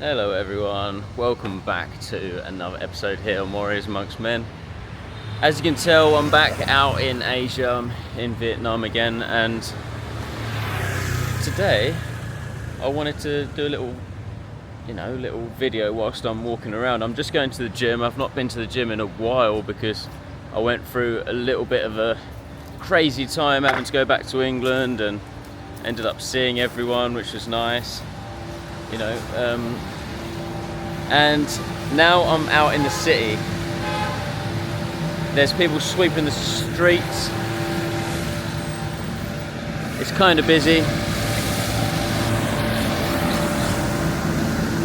Hello everyone, welcome back to another episode here on Warriors Amongst Men. As you can tell, I'm back out in Asia, I'm in Vietnam again, and today I wanted to do a little video whilst I'm walking around. I'm just going to the gym. I've not been to the gym in a while because I went through a little bit of a crazy time having to go back to England and ended up seeing everyone, which was nice. And now I'm out in the city. There's people sweeping the streets. It's kind of busy.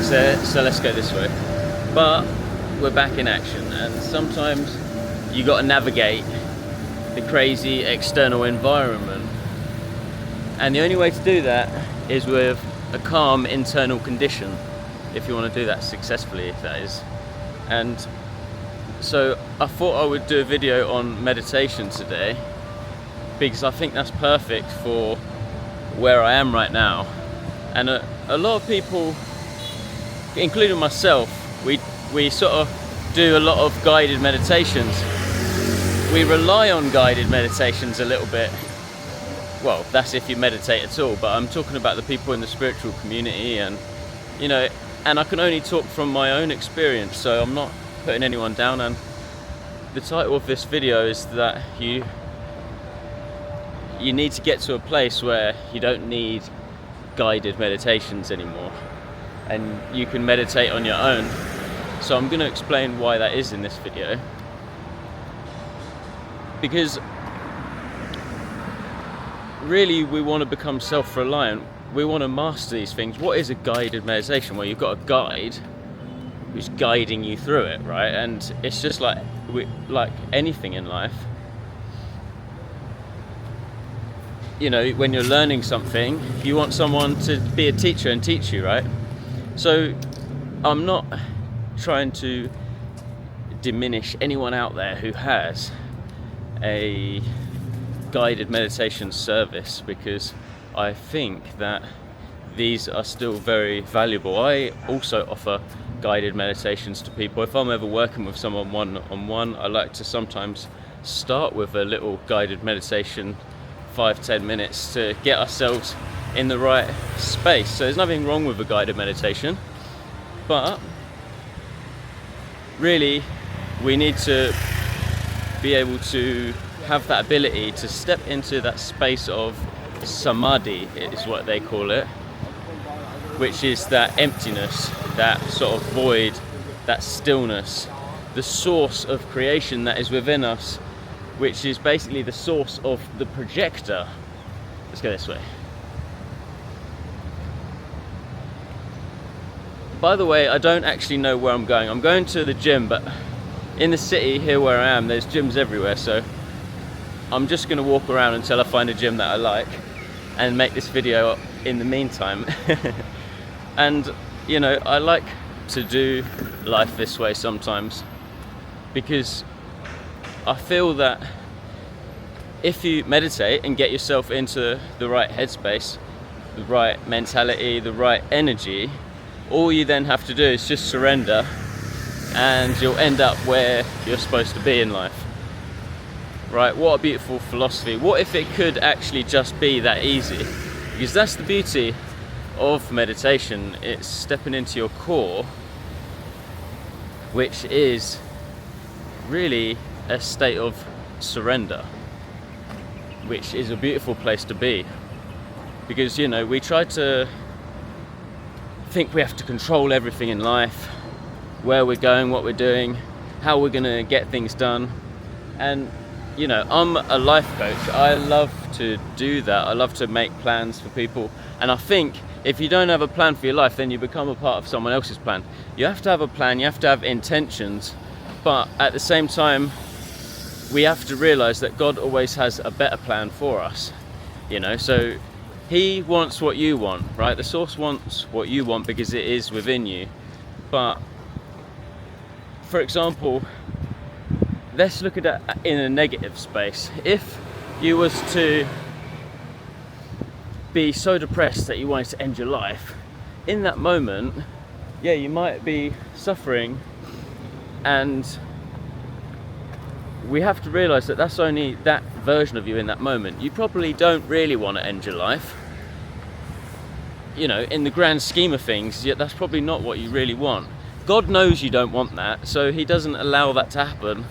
So let's go this way. But we're back in action, and sometimes you got to navigate the crazy external environment. And the only way to do that is with a calm internal condition, if you want to do that successfully, that is. And so I thought I would do a video on meditation today because I think that's perfect for where I am right now. And a lot of people, including myself, we sort of do a lot of guided meditations. We rely on guided meditations a little bit. Well, that's if you meditate at all, but I'm talking about the people in the spiritual community, and and I can only talk from my own experience, so I'm not putting anyone down. And the title of this video is that you need to get to a place where you don't need guided meditations anymore, and you can meditate on your own. So I'm going to explain why that is in this video, because really we want to become self-reliant. We want to master these things. What is a guided meditation? Well, you've got a guide who's guiding you through it, right? And it's just like anything in life. When you're learning something, you want someone to be a teacher and teach you, right? So I'm not trying to diminish anyone out there who has a guided meditation service, because I think that these are still very valuable. I also offer guided meditations to people. If I'm ever working with someone one-on-one, I like to sometimes start with a little guided meditation, 5-10 minutes, to get ourselves in the right space. So there's nothing wrong with a guided meditation, but really we need to be able to have that ability to step into that space of samadhi, is what they call it, which is that emptiness, that sort of void, that stillness, the source of creation that is within us, which is basically the source of the projector. Let's go this way. By the way, I don't actually know where I'm going. I'm going to the gym, but in the city here where I am, there's gyms everywhere, so I'm just going to walk around until I find a gym that I like and make this video in the meantime. And I like to do life this way sometimes, because I feel that if you meditate and get yourself into the right headspace, the right mentality, the right energy, all you then have to do is just surrender, and you'll end up where you're supposed to be in life. Right, what a beautiful philosophy. What if it could actually just be that easy? Because that's the beauty of meditation. It's stepping into your core, which is really a state of surrender, which is a beautiful place to be. Because we try to think we have to control everything in life, where we're going, what we're doing, how we're going to get things done. And I'm a life coach. I love to do that. I love to make plans for people. And I think if you don't have a plan for your life, then you become a part of someone else's plan. You have to have a plan, you have to have intentions, but at the same time, we have to realize that God always has a better plan for us. So He wants what you want, right? The source wants what you want because it is within you. But for example, let's look at that in a negative space. If you was to be so depressed that you wanted to end your life, in that moment yeah, you might be suffering, and we have to realize that that's only that version of you in that moment. You probably don't really want to end your life. In the grand scheme of things, that's probably not what you really want. God knows you don't want that, so he doesn't allow that to happen.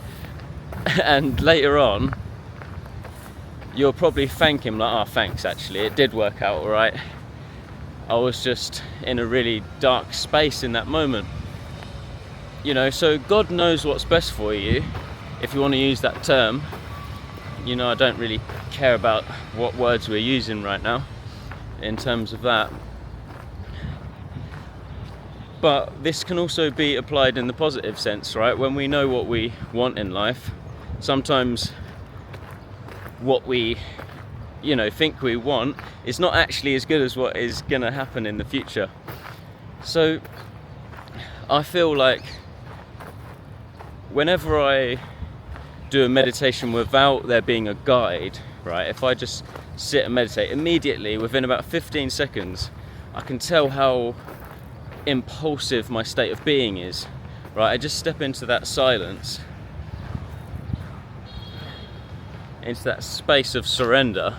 And later on, you'll probably thank him like, oh, thanks, actually, it did work out all right. I was just in a really dark space in that moment. So God knows what's best for you, if you want to use that term. I don't really care about what words we're using right now in terms of that. But this can also be applied in the positive sense, right? When we know what we want in life, sometimes what we, think we want is not actually as good as what is going to happen in the future. So I feel like whenever I do a meditation without there being a guide, right? If I just sit and meditate, immediately within about 15 seconds, I can tell how impulsive my state of being is, right? I just step into that silence, into that space of surrender,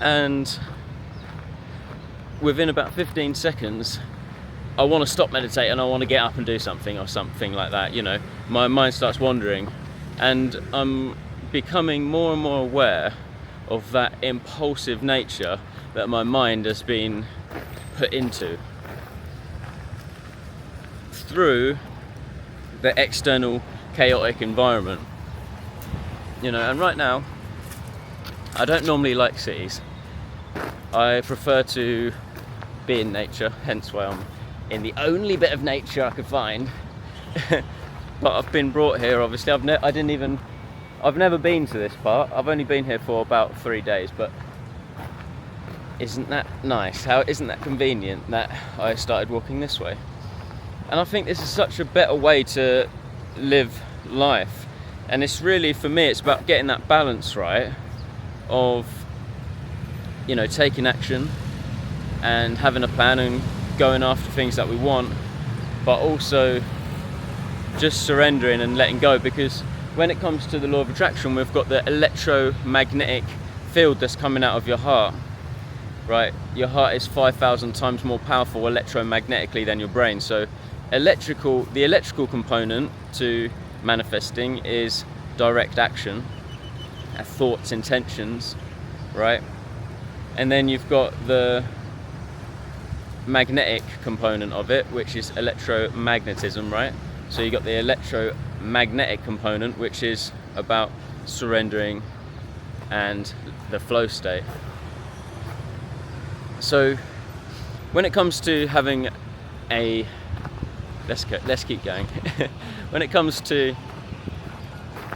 and within about 15 seconds I want to stop meditating, I want to get up and do something or something like that. My mind starts wandering, and I'm becoming more and more aware of that impulsive nature that my mind has been put into through the external chaotic environment. And right now I don't normally like cities. I prefer to be in nature, hence why I'm in the only bit of nature I could find. But I've been brought here, obviously. I've never been to this part. I've only been here for about 3 days, but isn't that nice? Isn't that convenient that I started walking this way? And I think this is such a better way to live life. And it's really, for me, it's about getting that balance right of, taking action and having a plan and going after things that we want, but also just surrendering and letting go. Because when it comes to the law of attraction, we've got the electromagnetic field that's coming out of your heart, right? Your heart is 5,000 times more powerful electromagnetically than your brain. So the electrical component to manifesting is direct action, thoughts, intentions, right? And then you've got the magnetic component of it, which is electromagnetism, right? So you got the electromagnetic component, which is about surrendering and the flow state. So when it comes to having let's keep going. When it comes to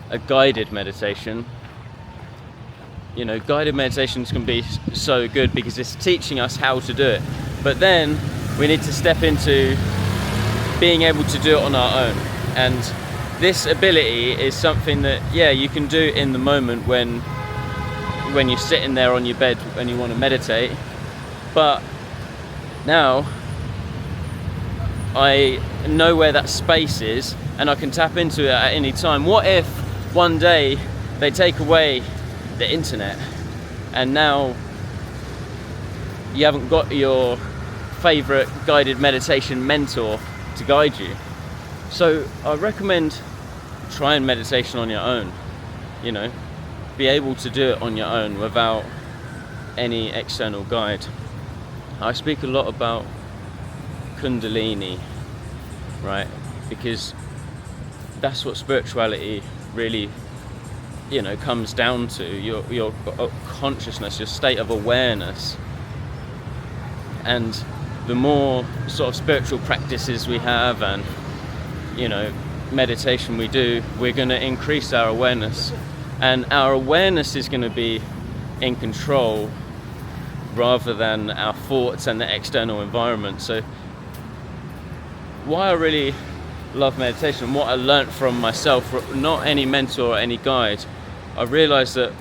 a guided meditation, guided meditations can be so good because it's teaching us how to do it. But then we need to step into being able to do it on our own. And this ability is something that, you can do in the moment when you're sitting there on your bed and you want to meditate. But now I know where that space is and I can tap into it at any time. What if one day they take away the internet and now you haven't got your favorite guided meditation mentor to guide you? So I recommend trying meditation on your own. Be able to do it on your own without any external guide. I speak a lot about Kundalini, right? Because that's what spirituality really, comes down to. Your consciousness, your state of awareness. And the more sort of spiritual practices we have and, meditation we do, we're going to increase our awareness. And our awareness is going to be in control rather than our thoughts and the external environment. So why I really love meditation, what I learnt from myself, not any mentor or any guide, I realised that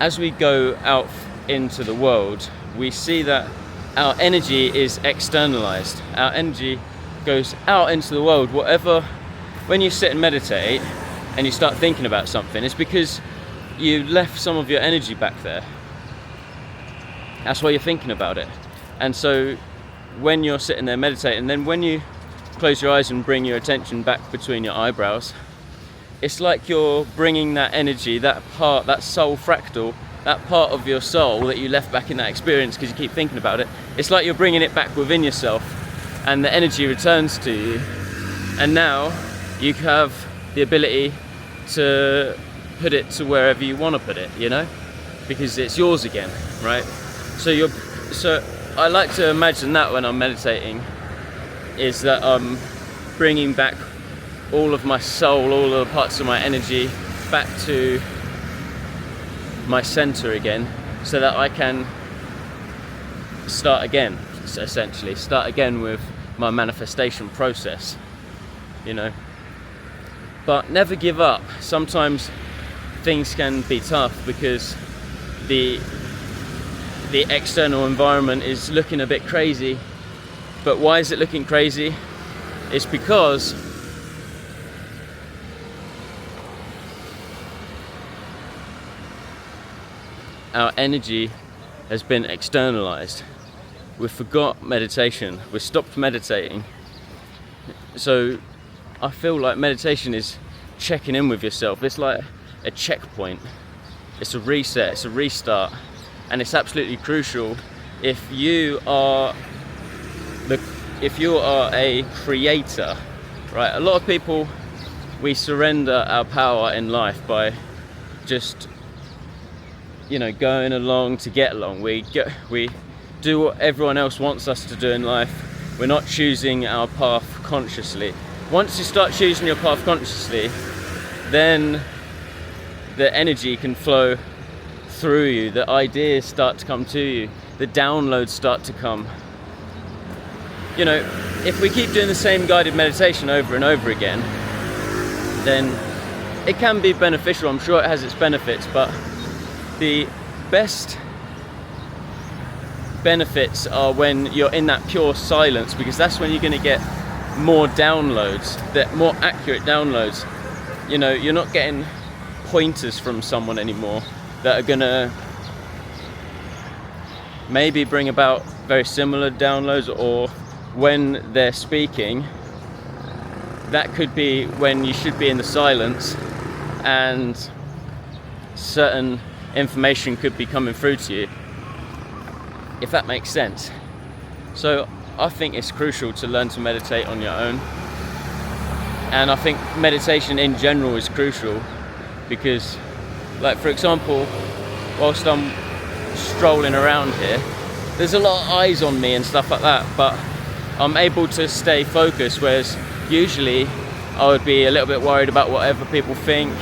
as we go out into the world, we see that our energy is externalized. Our energy goes out into the world. When you sit and meditate and you start thinking about something, it's because you left some of your energy back there. That's why you're thinking about it. And so when you're sitting there meditating, then when you close your eyes and bring your attention back between your eyebrows, it's like you're bringing that energy, that part, that soul fractal, that part of your soul that you left back in that experience because you keep thinking about it. It's like you're bringing it back within yourself, and the energy returns to you. And now you have the ability to put it to wherever you want to put it, because it's yours again, right? So I like to imagine that when I'm meditating, is that I'm bringing back all of my soul, all of the parts of my energy back to my center again, so that I can start again, essentially. Start again with my manifestation process, But never give up. Sometimes things can be tough because the external environment is looking a bit crazy. But why is it looking crazy? It's because our energy has been externalized. We forgot meditation. We stopped meditating. So I feel like meditation is checking in with yourself. It's like a checkpoint. It's a reset. It's a restart. And it's absolutely crucial if you are a creator, right? A lot of people, we surrender our power in life by just going along to get along. We do what everyone else wants us to do in life. We're not choosing our path consciously. Once you start choosing your path consciously, then the energy can flow through you. The ideas start to come to you. The downloads start to come. If we keep doing the same guided meditation over and over again, then it can be beneficial. I'm sure it has its benefits, but the best benefits are when you're in that pure silence, because that's when you're going to get more downloads, that more accurate downloads. You're not getting pointers from someone anymore that are going to maybe bring about very similar downloads, or when they're speaking, that could be when you should be in the silence and certain information could be coming through to you, if that makes sense. So I think it's crucial to learn to meditate on your own, and I think meditation in general is crucial because, like, for example, whilst I'm strolling around here, there's a lot of eyes on me and stuff like that, but I'm able to stay focused, whereas usually I would be a little bit worried about whatever people think.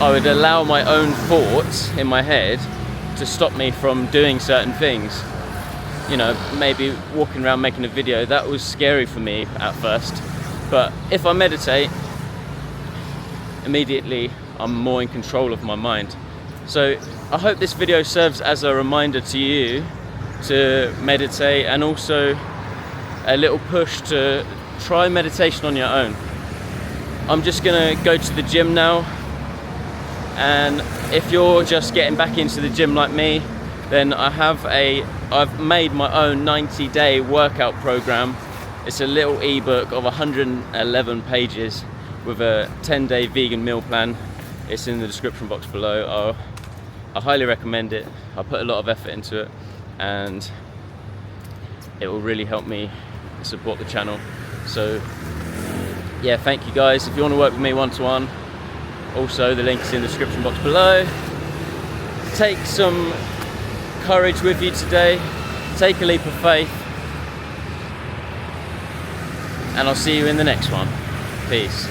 I would allow my own thoughts in my head to stop me from doing certain things. Maybe walking around making a video, that was scary for me at first. But if I meditate, immediately I'm more in control of my mind. So I hope this video serves as a reminder to you to meditate, and also a little push to try meditation on your own. I'm just gonna go to the gym now, and if you're just getting back into the gym like me, then I've made my own 90-day workout program. It's a little ebook of 111 pages with a 10-day vegan meal plan. It's in the description box below. I highly recommend it. I put a lot of effort into it, and it will really help me support the channel. So yeah, thank you guys. If you want to work with me one-to-one, also the link is in the description box below. Take some courage with you today. Take a leap of faith, and I'll see you in the next one. Peace.